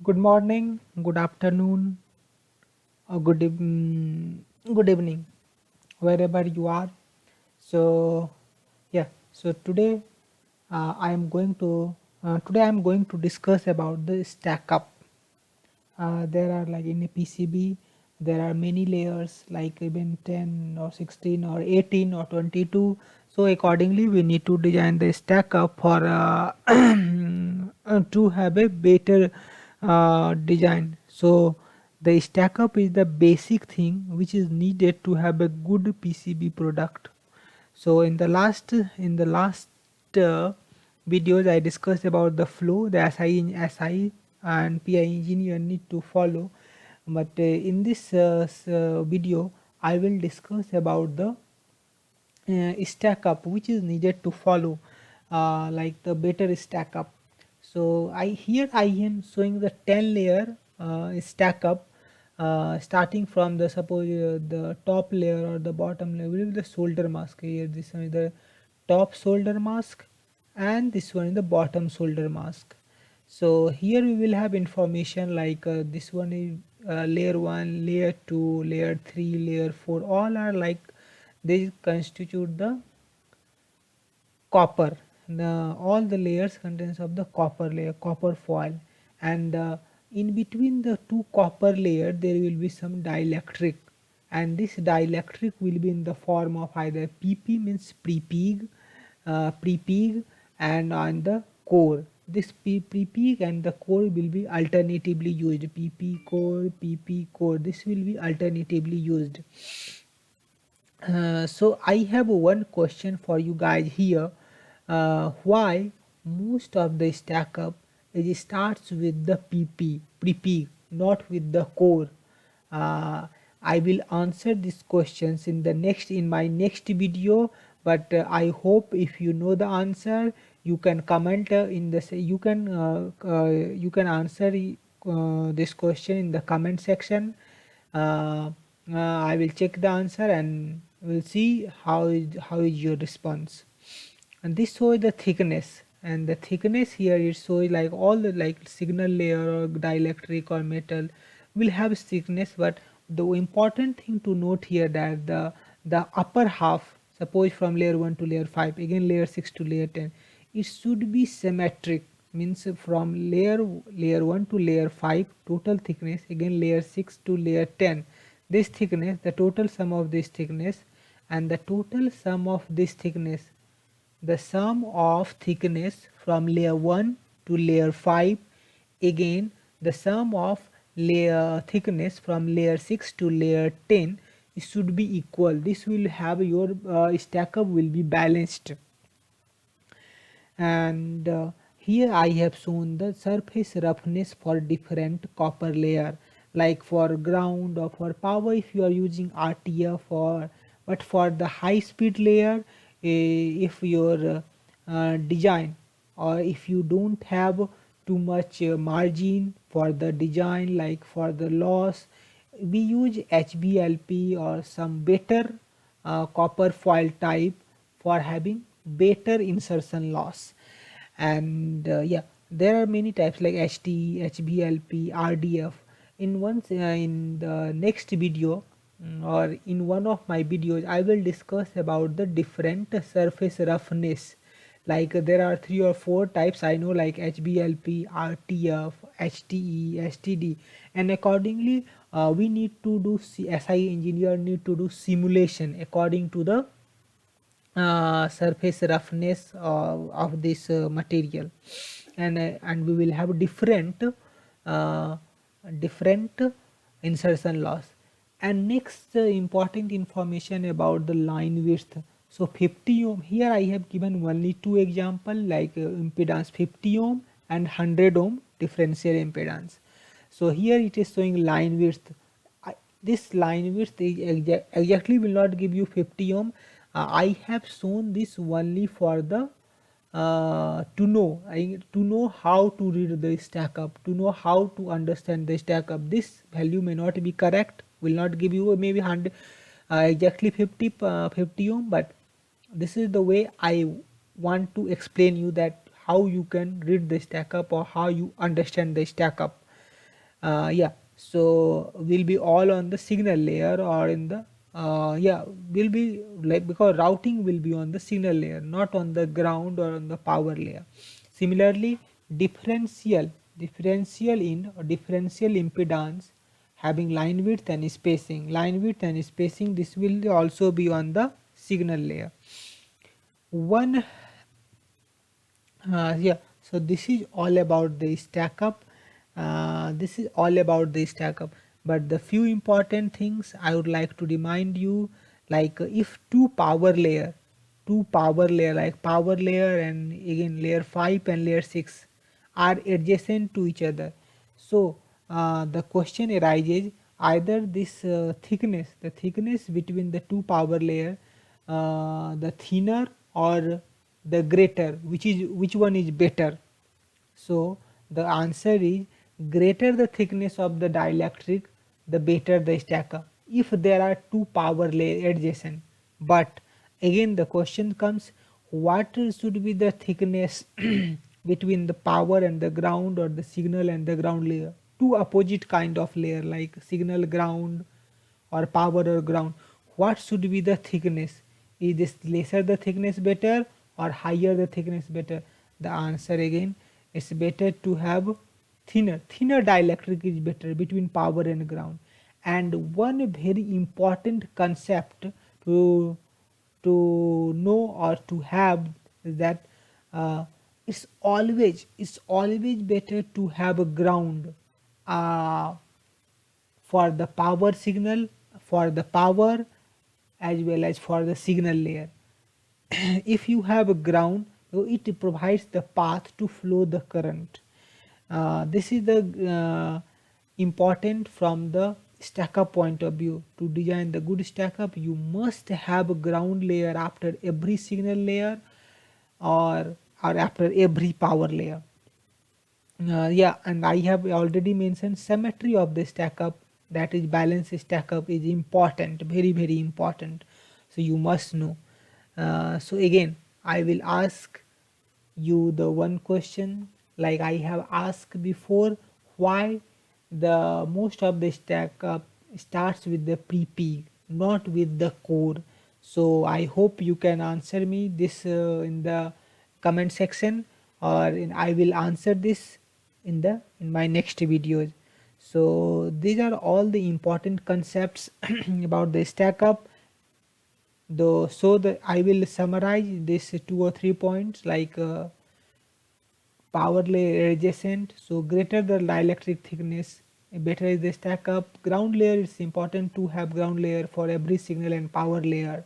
Good morning, good afternoon, or good evening, wherever you are. So, yeah. So I am going to today I am going to discuss about the stack up. There are like in a PCB, there are many layers, like even 10 or 16 or 18 or 22. So accordingly, we need to design the stack up for to have a better design. So the stack up is the basic thing which is needed to have a good PCB product. So in the last uh, videos I discussed about the flow the SI and PI engineer need to follow, but in this video I will discuss about the stack up which is needed to follow, like the better stack up. So I am showing the 10 layer stack up, starting from the suppose the top layer or the bottom layer will be the solder mask. Here this one is the top solder mask and this one is the bottom solder mask. So here we will have information like this one is layer 1, layer 2, layer 3, layer 4, all are like they constitute the copper. All the layers contains of the copper layer, copper foil, and in between the two copper layer there will be some dielectric, and this dielectric will be in the form of either PP means pre-pig, and on the core. This pre-pig and the core will be alternatively used. PP core, PP core. This will be alternatively used. So I have one question for you guys here. Why most of the stack up it starts with the PP pre not with the core? I will answer these questions in my next video, but I hope if you know the answer you can comment in the you can answer this question in the comment section. uh, I will check the answer and we'll see how is your response. And this shows the thickness, and the thickness here it shows like all the like signal layer or dielectric or metal will have thickness, but the important thing to note here that the upper half, suppose from layer 1 to layer 5, again layer 6 to layer 10, it should be symmetric, means from layer 1 to layer 5 total thickness, again layer 6 to layer 10, this thickness, the total sum of this thickness and the total sum of this thickness, the sum of thickness from layer 1 to layer 5, again the sum of layer thickness from layer 6 to layer 10, it should be equal. This will have your stack up will be balanced. And here I have shown the surface roughness for different copper layer, like for ground or for power if you are using RTF, or but for the high speed layer, if your design, or if you don't have too much margin for the design, like for the loss, we use HBLP or some better copper foil type for having better insertion loss. And yeah, there are many types like HT, HBLP, RDF. In the next video, or in one of my videos I will discuss about the different surface roughness. Like there are 3 or 4 types I know, like HBLP, RTF, HTE, STD, and accordingly we need to do SI engineer need to do simulation according to the surface roughness of this material, and we will have uh, different insertion loss. And next important information about the line width. So 50 ohm, here I have given only two example, like impedance 50 ohm and 100 ohm differential impedance. So here it is showing line width. This line width is exactly will not give you 50 ohm. I have shown this only for the to know how to read the stack up, to know how to understand the stack up. This value may not be correct, will not give you maybe 100 exactly 50 ohm, but this is the way I want to explain you that how you can read the stack up or how you understand the stack up. Yeah, so we'll be all on the signal layer or in the yeah, will be like, because routing will be on the signal layer, not on the ground or on the power layer. Similarly, differential in or differential impedance having line width and spacing, this will also be on the signal layer. One yeah, so this is all about the stack up. This is all about the stack up. But the few important things I would like to remind you, like if two power layer like power layer and again layer 5 and layer 6 are adjacent to each other. So the question arises, either this the thickness between the two power layer, the thinner or the greater, which one is better. So the answer is, greater the thickness of the dielectric, the better the stacker, if there are two power layer adjacent. But again the question comes, what should be the thickness between the power and the ground, or the signal and the ground layer? Two opposite kind of layer like signal ground or power or ground. What should be the thickness? Is this lesser the thickness better or higher the thickness better? The answer again, it's better to have thinner dielectric is better between power and ground. And one very important concept to know or to have is that uh, it's always better to have a ground uh, for the power signal, for the power as well as for the signal layer. If you have a ground, so it provides the path to flow the current. This is the important from the stack up point of view. To design the good stack up, you must have a ground layer after every signal layer, or after every power layer. Yeah, and I have already mentioned symmetry of the stack up, that is balance stack up is important, very important. So you must know. So again, I will ask you the one question like I have asked before, why the most of the stack up starts with the pre-peak, not with the core. So I hope you can answer me this in the comment section, or I will answer this in my next videos. So these are all the important concepts about the stack up. Though, so the I will summarize this 2 or 3 points, like power layer adjacent, so greater the dielectric thickness, better is the stack up. Ground layer, it's important to have ground layer for every signal and power layer.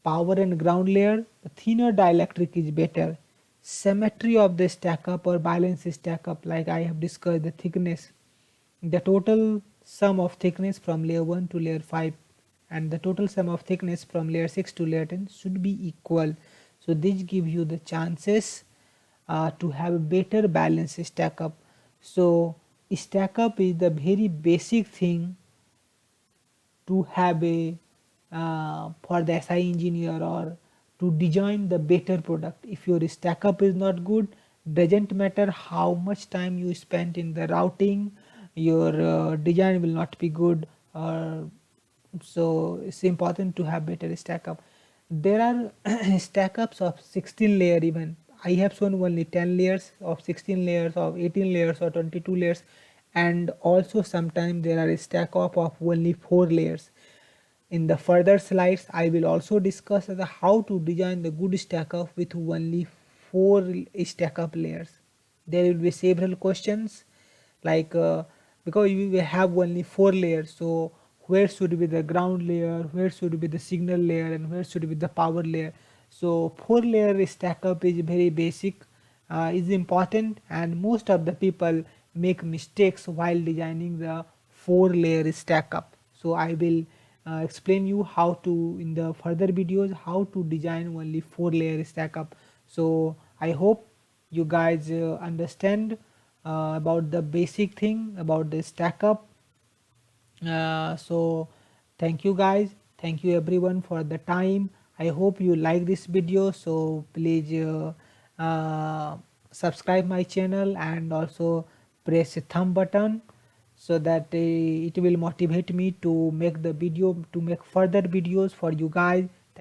Power and ground layer, the thinner dielectric is better. Symmetry of the stack up or balance stack up, like I have discussed, the thickness, the total sum of thickness from layer 1 to layer 5 and the total sum of thickness from layer 6 to layer 10 should be equal. So this gives you the chances to have a better balance stack up. So stack up is the very basic thing to have a for the SI engineer, or to design the better product. If your stack up is not good, doesn't matter how much time you spent in the routing, your design will not be good. So it's important to have better stack up. There are stack ups of 16 layer even. I have shown only 10 layers, of 16 layers, of 18 layers, or 22 layers, and also sometimes there are a stack up of only 4 layers. In the further slides, I will also discuss how to design the good stack up with only 4 stack up layers. There will be several questions like because we will have only 4 layers, so where should be the ground layer, where should be the signal layer, and where should be the power layer. So 4 layer stack up is very basic, is important, and most of the people make mistakes while designing the 4 layer stack up. So I will explain you how to in the further videos how to design only 4 layer stack up. So I hope you guys understand about the basic thing about the stack up. So thank you guys, thank you everyone for the time. I hope you like this video, so please subscribe my channel and also press the thumb button. so that it will motivate me to make the video, to make further videos for you guys.